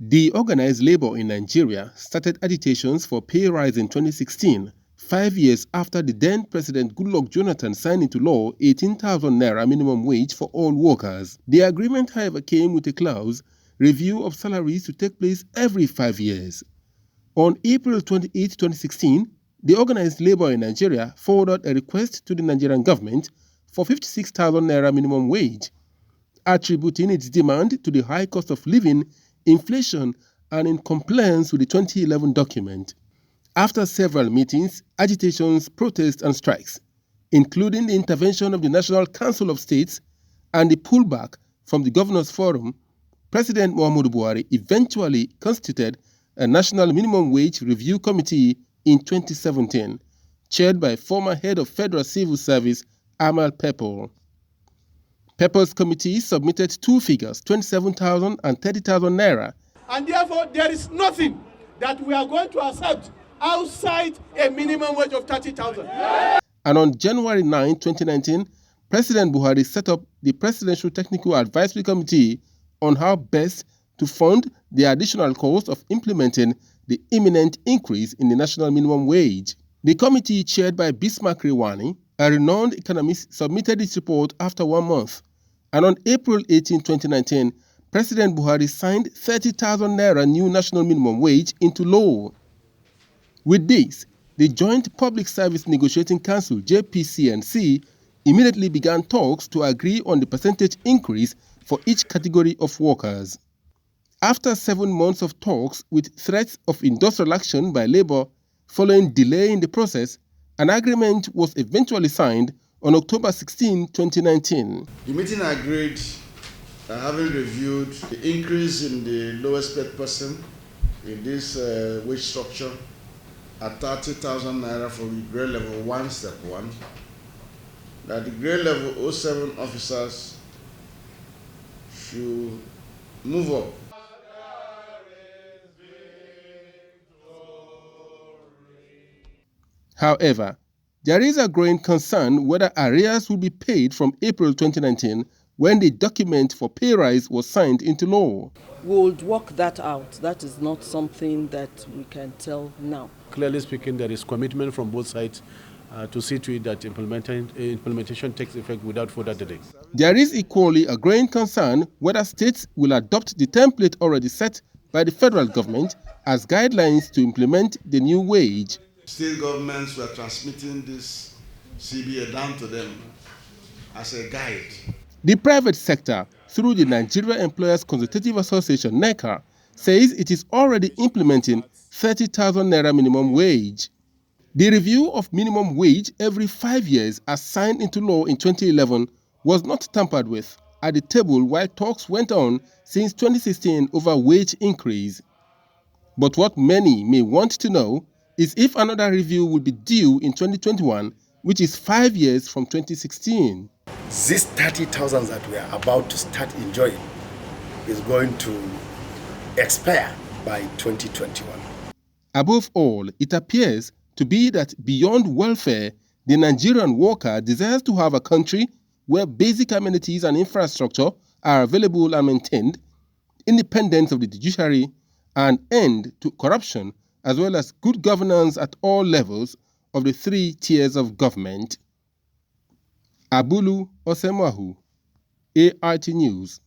The organized labor in Nigeria started agitations for pay rise in 2016, 5 years after the then President Goodluck Jonathan signed into law 18,000 naira minimum wage for all workers. The agreement, however, came with a clause review of salaries to take place every 5 years. On April 28, 2016, the organized labor in Nigeria forwarded a request to the Nigerian government for 56,000 naira minimum wage, attributing its demand to the high cost of living, inflation, and in compliance with the 2011 document. After several meetings, agitations, protests, and strikes, including the intervention of the National Council of States and the pullback from the Governors' Forum, President Muhammadu Buhari eventually constituted a National Minimum Wage Review Committee in 2017, chaired by former head of Federal Civil Service Amal Pepple. Pepple's committee submitted two figures, 27,000 and 30,000 naira. And therefore, there is nothing that we are going to accept outside a minimum wage of 30,000. And on January 9, 2019, President Buhari set up the Presidential Technical Advisory Committee on how best to fund the additional cost of implementing the imminent increase in the national minimum wage. The committee, chaired by Bismarck Rewani, a renowned economist, submitted its report after 1 month. And on April 18, 2019, President Buhari signed 30,000 naira new national minimum wage into law. With this, the Joint Public Service Negotiating Council (JPCNC) immediately began talks to agree on the percentage increase for each category of workers. After 7 months of talks with threats of industrial action by labor following delay in the process, an agreement was eventually signed on October 16, 2019. The meeting agreed that having reviewed the increase in the lowest paid person in this wage structure at 30,000 naira for the grade level 1, step 1, that the grade level 07 officers should move up. However, there is a growing concern whether arrears will be paid from April 2019 when the document for pay rise was signed into law. We would work that out. That is not something that we can tell now. Clearly speaking, there is commitment from both sides to see to it that implementation takes effect without further delay. There is equally a growing concern whether states will adopt the template already set by the federal government as guidelines to implement the new wage. State governments were transmitting this CBA down to them as a guide. The private sector, through the Nigeria Employers Consultative Association (NECA), says it is already implementing 30,000 naira minimum wage. The review of minimum wage every 5 years, as signed into law in 2011, was not tampered with at the table while talks went on since 2016 over wage increase. But what many may want to know is if another review will be due in 2021, which is 5 years from 2016. This 30,000 that we are about to start enjoying is going to expire by 2021. Above all, it appears to be that beyond welfare, the Nigerian worker desires to have a country where basic amenities and infrastructure are available and maintained, independence of the judiciary, and end to corruption, as well as good governance at all levels of the 3 tiers of government. Abulu Osemahu, AIT News.